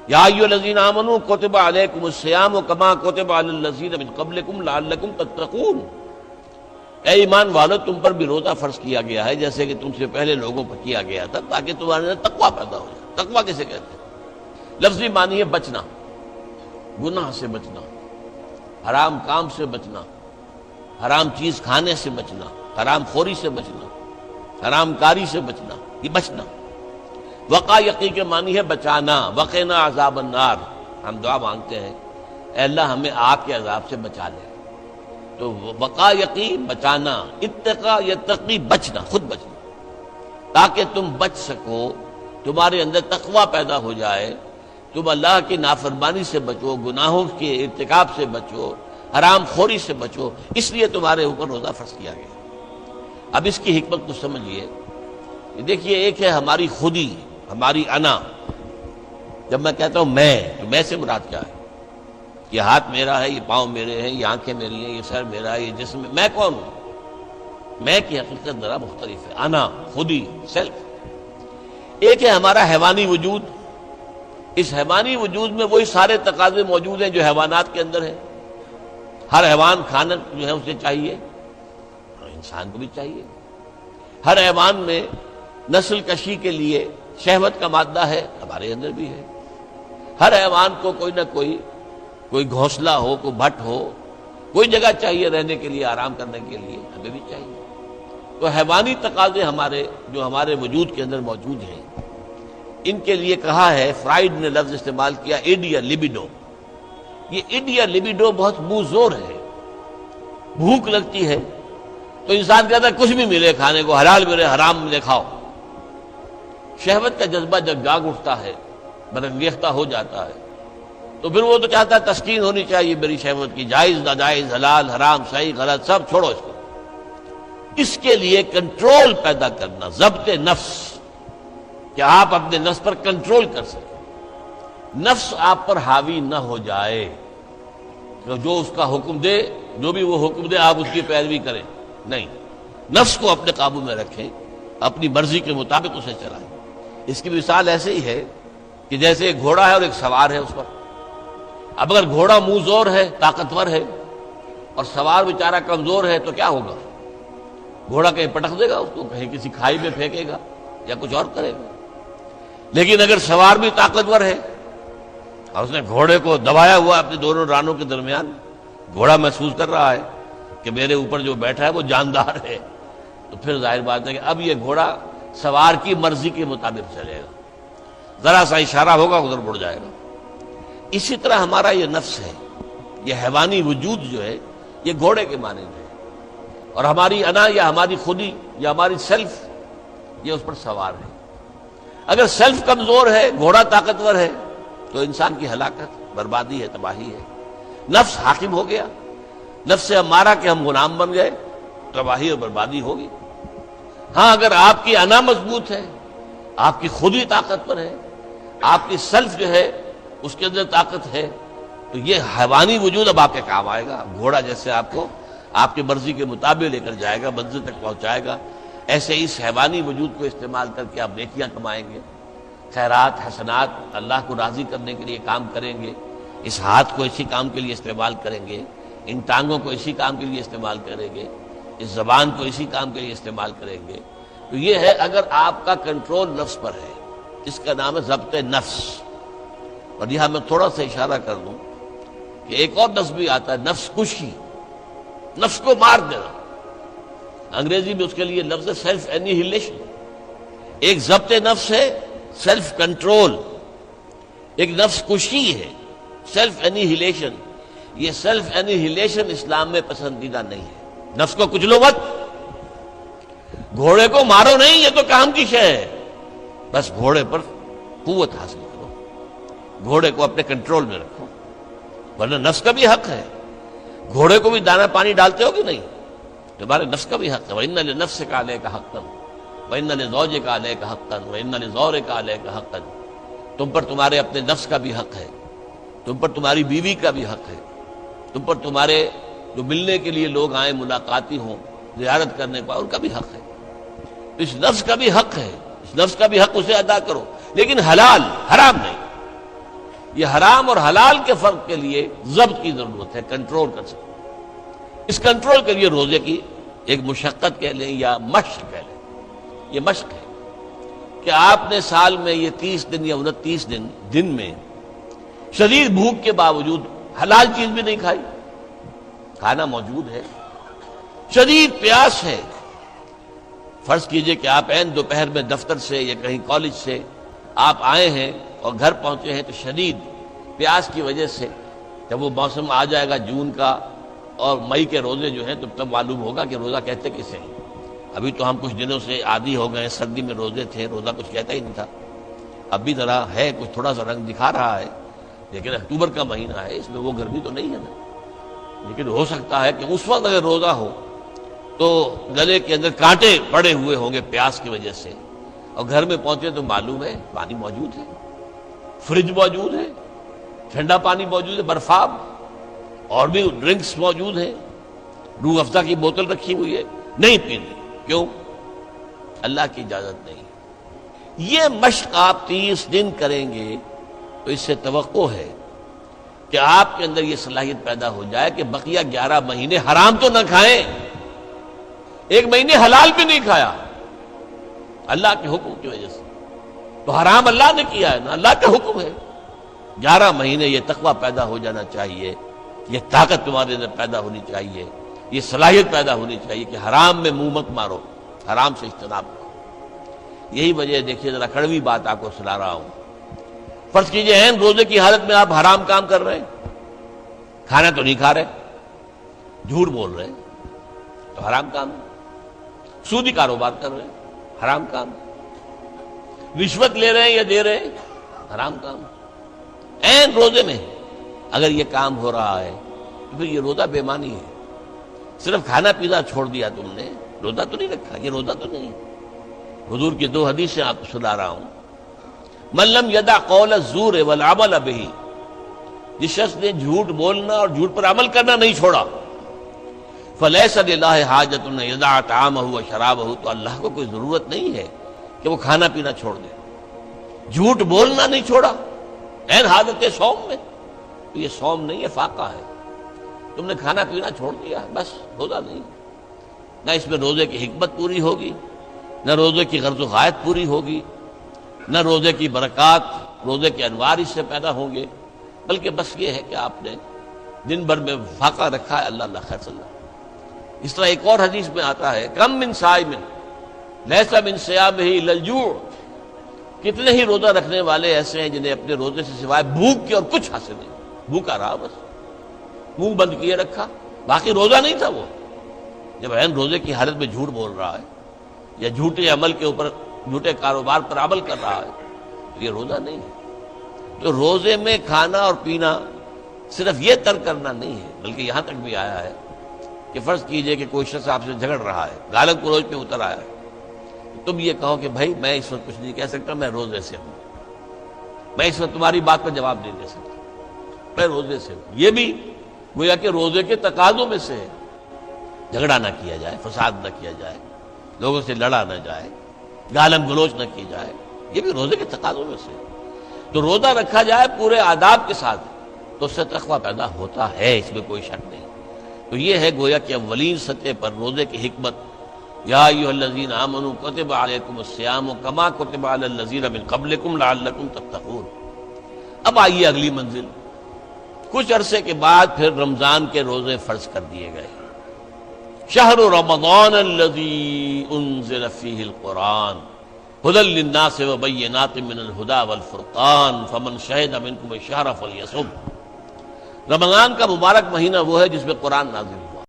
یا ایھا الذین آمنوا کتب علیکم الصیام کما کتب علی الذین من قبلکم لعلکم تتقون، اے ایمان والو تم پر بھی روزہ فرض کیا گیا ہے جیسے کہ تم سے پہلے لوگوں پر کیا گیا تھا تاکہ تمہارے اندر تقویٰ پیدا ہو جائے۔ تقویٰ کسے کہتے ہیں؟ لفظی معنی ہے بچنا، گناہ سے بچنا، حرام کام سے بچنا، حرام چیز کھانے سے بچنا، حرام خوری سے بچنا، حرام کاری سے بچنا، یہ بچنا۔ وقا یقی کے معنی ہے بچانا، وقنا عذاب النار، ہم دعا مانگتے ہیں اے اللہ ہمیں آگ کے عذاب سے بچا لے۔ تو وقا یقی بچانا، اتقا یتقی بچنا، خود بچنا، تاکہ تم بچ سکو، تمہارے اندر تقویٰ پیدا ہو جائے، تم اللہ کی نافرمانی سے بچو، گناہوں کے ارتکاب سے بچو، حرام خوری سے بچو، اس لیے تمہارے اوپر روزہ فرض کیا گیا۔ اب اس کی حکمت کو سمجھیے۔ دیکھیے ایک ہے ہماری خودی، ہماری انا۔ جب میں کہتا ہوں میں، تو میں سے مراد کیا ہے؟ یہ ہاتھ میرا ہے، یہ پاؤں میرے ہیں، یہ آنکھیں میری ہیں، یہ سر میرا ہے، یہ جسم، میں کون ہوں؟ میں کی حقیقت ذرا مختلف ہے، انا، خودی، سیلف۔ ایک ہے ہمارا حیوانی وجود، اس حیوانی وجود میں وہی سارے تقاضے موجود ہیں جو حیوانات کے اندر ہیں۔ ہر حیوان کھانا جو ہے اسے چاہیے، انسان کو بھی چاہیے۔ ہر حیوان میں نسل کشی کے لیے شہوت کا مادہ ہے، ہمارے اندر بھی ہے۔ ہر حیوان کو کوئی نہ کوئی گھونسلہ ہو، کوئی بھٹ ہو، کوئی جگہ چاہیے رہنے کے لیے، آرام کرنے کے لیے، ہمیں بھی چاہیے۔ تو حیوانی تقاضے جو ہمارے وجود کے اندر موجود ہیں، ان کے لیے کہا ہے، فرائیڈ نے لفظ استعمال کیا ایڈ یا لبیڈو۔ یہ ایڈ یا لبیڈو بہت منہ زور ہے۔ بھوک لگتی ہے تو انسان کہتا ہے کچھ بھی ملے کھانے کو، حلال ملے حرام ملے کھاؤ۔ شہوت کا جذبہ جب جاگ اٹھتا ہے، برانگیختہ ہو جاتا ہے، تو پھر وہ تو چاہتا ہے تسکین ہونی چاہیے میری شہوت کی، جائز ناجائز، حلال حرام، صحیح غلط سب چھوڑو اس کو۔ اس کے لیے کنٹرول پیدا کرنا، ضبط نفس، کہ آپ اپنے نفس پر کنٹرول کر سکیں، نفس آپ پر حاوی نہ ہو جائے، جو اس کا حکم دے، جو بھی وہ حکم دے آپ اس کی پیروی کریں، نہیں، نفس کو اپنے قابو میں رکھیں، اپنی مرضی کے مطابق اسے چلائیں۔ اس کی مثال ایسے ہی ہے کہ جیسے ایک گھوڑا ہے اور ایک سوار ہے اس پر۔ اب اگر گھوڑا منہ زور ہے، طاقتور ہے، اور سوار بیچارہ کمزور ہے تو کیا ہوگا؟ گھوڑا کہیں پٹک دے گا اس کو، کہیں کسی کھائی میں پھینکے گا یا کچھ اور کرے گا۔ لیکن اگر سوار بھی طاقتور ہے اور اس نے گھوڑے کو دبایا ہوا اپنے دونوں رانوں کے درمیان، گھوڑا محسوس کر رہا ہے کہ میرے اوپر جو بیٹھا ہے وہ جاندار ہے، تو پھر ظاہر بات ہے کہ اب یہ گھوڑا سوار کی مرضی کے مطابق چلے گا، ذرا سا اشارہ ہوگا ادھر مڑ جائے گا۔ اسی طرح ہمارا یہ نفس ہے، یہ حیوانی وجود جو ہے، یہ گھوڑے کے مانند ہے، اور ہماری انا یا ہماری خودی یا ہماری سیلف یہ اس پر سوار ہے۔ اگر سیلف کمزور ہے، گھوڑا طاقتور ہے، تو انسان کی ہلاکت، بربادی ہے، تباہی ہے۔ نفس حاکم ہو گیا، نفس سے ہمارا کہ ہم غلام بن گئے، تباہی اور بربادی ہوگی۔ ہاں اگر آپ کی انا مضبوط ہے، آپ کی خودی طاقت پر ہے، آپ کی سیلف جو ہے اس کے اندر طاقت ہے، تو یہ حیوانی وجود اب آپ کے کام آئے گا۔ گھوڑا جیسے آپ کو آپ کی مرضی کے مطابق لے کر جائے گا، منزل تک پہنچائے گا، ایسے اس حیوانی وجود کو استعمال کر کے آپ نیکیاں کمائیں گے، خیرات حسنات، اللہ کو راضی کرنے کے لیے کام کریں گے۔ اس ہاتھ کو اسی کام کے لیے استعمال کریں گے، ان ٹانگوں کو اسی کام کے لیے استعمال کریں گے، اس زبان کو اسی کام کے لیے استعمال کریں گے۔ تو یہ ہے اگر آپ کا کنٹرول نفس پر ہے، اس کا نام ہے ضبط نفس۔ اور یہاں میں تھوڑا سا اشارہ کر دوں کہ ایک اور نفس بھی آتا ہے، نفس کشی، نفس کو مار دینا۔ انگریزی میں اس کے لیے لفظ ہے سیلف اینیہیلیشن۔ ایک ضبط نفس ہے، سیلف کنٹرول، ایک نفس کشی ہے، سیلف اینیہیلیشن۔ یہ سیلف اینیہیلیشن اسلام میں پسندیدہ نہیں ہے۔ نفس کو کچلو مت، گھوڑے کو مارو نہیں، یہ تو کام کی شے ہے، بس گھوڑے پر قوت حاصل کرو، گھوڑے کو اپنے کنٹرول میں رکھو، ورنہ نفس کا بھی حق ہے۔ گھوڑے کو بھی دانا پانی ڈالتے ہو کہ نہیں؟ تمہارے نفس کا بھی حق ہے۔ وَإِنَّ لِنَفْسِكَ عَلَيْكَ حَقًّا وَإِنَّ لِزَوْجِكَ عَلَيْكَ حَقًّا وَإِنَّ لِزَوْرِكَ عَلَيْكَ حَقًّا۔ تم پر تمہارے اپنے نفس کا بھی حق ہے، تم پر تمہاری بیوی کا بھی حق ہے، تم پر تمہارے جو ملنے کے لیے لوگ آئیں، ملاقاتی ہوں، زیارت کرنے کا، ان کا بھی حق ہے۔ اس نفس کا بھی حق ہے، اس نفس کا بھی حق اسے ادا کرو، لیکن حلال، حرام نہیں۔ یہ حرام اور حلال کے فرق کے لیے ضبط کی ضرورت ہے، کنٹرول کر سکتے۔ اس کنٹرول کے لیے روزے کی ایک مشقت کہہ لیں یا مشق کہہ لیں، یہ مشق ہے کہ آپ نے سال میں یہ 30 دن یا 29 دن میں شدید بھوک کے باوجود حلال چیز بھی نہیں کھائی، کھانا موجود ہے، شدید پیاس ہے۔ فرض کیجئے کہ آپ عین دوپہر میں دفتر سے یا کہیں کالج سے آپ آئے ہیں اور گھر پہنچے ہیں تو شدید پیاس کی وجہ سے جب وہ موسم آ جائے گا جون کا اور مئی کے روزے جو ہیں تب معلوم ہوگا کہ روزہ کہتے کسے ہیں۔ ابھی تو ہم کچھ دنوں سے عادی ہو گئے، سردی میں روزے تھے، روزہ کچھ کہتا ہی نہیں تھا۔ اب بھی ذرا ہے، کچھ تھوڑا سا رنگ دکھا رہا ہے، لیکن اکتوبر کا مہینہ ہے، اس میں وہ گرمی تو نہیں ہے نا۔ لیکن ہو سکتا ہے کہ اس وقت اگر روزہ ہو تو گلے کے اندر کانٹے پڑے ہوئے ہوں گے پیاس کی وجہ سے، اور گھر میں پہنچے تو معلوم ہے پانی موجود ہے، فریج موجود ہے، ٹھنڈا پانی موجود ہے، برفاب اور بھی ڈرنکس موجود ہیں، روح افزا کی بوتل رکھی ہوئی ہے، نہیں پینی۔ کیوں؟ اللہ کی اجازت نہیں۔ یہ مشق آپ 30 دن کریں گے تو اس سے توقع ہے کہ آپ کے اندر یہ صلاحیت پیدا ہو جائے کہ بقیہ 11 مہینے حرام تو نہ کھائیں، ایک مہینے حلال بھی نہیں کھایا اللہ کے حکم کی وجہ سے، تو حرام اللہ نے کیا ہے نا، اللہ کا حکم ہے۔ 11 مہینے یہ تقویٰ پیدا ہو جانا چاہیے، یہ طاقت تمہارے اندر پیدا ہونی چاہیے، یہ صلاحیت پیدا ہونی چاہیے کہ حرام میں منہ مت مارو، حرام سے اجتناب کرو۔ یہی وجہ دیکھیے، ذرا کڑوی بات آپ کو سنا رہا ہوں۔ فرض کیجئے ہیں روزے کی حالت میں آپ حرام کام کر رہے ہیں، کھانا تو نہیں کھا رہے، جھوٹ بول رہے ہیں تو حرام کام ہے، سودی کاروبار کر رہے ہیں حرام کام، رشوت لے رہے ہیں یا دے رہے ہیں حرام کام۔ عین روزے میں اگر یہ کام ہو رہا ہے تو پھر یہ روزہ بے معنی ہے۔ صرف کھانا پینا چھوڑ دیا تم نے، روزہ تو نہیں رکھا، یہ روزہ تو نہیں۔ حضور کی 2 حدیثیں آپ کو سنا رہا ہوں۔ من لم یدع قول الزور والعمل بہ، جس شخص نے جھوٹ بولنا اور جھوٹ پر عمل کرنا نہیں چھوڑا، فلیس للہ حاجۃ ان یدع طعامہ وشرابہ، تو اللہ کو کوئی ضرورت نہیں ہے کہ وہ کھانا پینا چھوڑ دے۔ جھوٹ بولنا نہیں چھوڑا عین حالت صوم میں، تو یہ صوم نہیں ہے، فاقہ ہے۔ تم نے کھانا پینا چھوڑ دیا، بس روزہ نہیں۔ نہ اس میں روزے کی حکمت پوری ہوگی، نہ روزے کی غرض و غایت پوری ہوگی، نہ روزے کی برکات، روزے کے انوار اس سے پیدا ہوں گے، بلکہ بس یہ ہے کہ آپ نے دن بھر میں فاقہ رکھا ہے، اللہ خیر صلی اللہ۔ اس طرح ایک اور حدیث میں آتا ہے، کم من صائم لیس من صیامہ الا الجوع، کتنے ہی روزہ رکھنے والے ایسے ہیں جنہیں اپنے روزے سے سوائے بھوک کے اور کچھ حاصل نہیں، بھوکا رہا بس، منہ بند کیے رکھا، باقی روزہ نہیں تھا وہ۔ جب عین روزے کی حالت میں جھوٹ بول رہا ہے یا جھوٹے عمل کے اوپر، جھوٹے کاروبار پر عمل کر رہا ہے تو یہ روزہ نہیں ہے۔ تو روزے میں کھانا اور پینا صرف یہ ترک کرنا نہیں ہے، بلکہ یہاں تک بھی آیا ہے کہ فرض کیجئے کہ کوئی شخص آپ سے جھگڑ رہا ہے، گالن کلوچ پہ اتر آیا ہے، تم یہ کہو کہ بھائی میں اس وقت کچھ نہیں کہہ سکتا، میں روزے سے ہوں، میں اس وقت تمہاری بات پر جواب نہیں دے سکتا، میں روزے سے ہوں۔ یہ بھی گویا کہ روزے کے تقاضوں میں سے ہے، جھگڑا نہ کیا جائے، فساد نہ کیا جائے، لوگوں سے لڑا نہ جائے، گالم گلوچ نہ کی جائے، یہ بھی روزے کے تقاضوں میں سے ہے۔ تو روزہ رکھا جائے پورے آداب کے ساتھ تو اس سے تقویٰ پیدا ہوتا ہے، اس میں کوئی شک نہیں۔ تو یہ ہے گویا کہ اولین سطح پر روزے کی حکمت، یا ایھا الذین آمنوا کتب علیکم الصیام کما کتب علی الذین من قبلکم لعلکم تتقون۔ اب آئیے اگلی منزل، کچھ عرصے کے بعد پھر رمضان کے روزے فرض کر دیے گئے۔ شہر رمضان الذی انزل فیہ القرآن ھدی للناس وبینات من الھدی والفرقان فمن شہد منکم الشہر فلیصم۔ رمضان کا مبارک مہینہ وہ ہے جس میں قرآن نازل ہوا،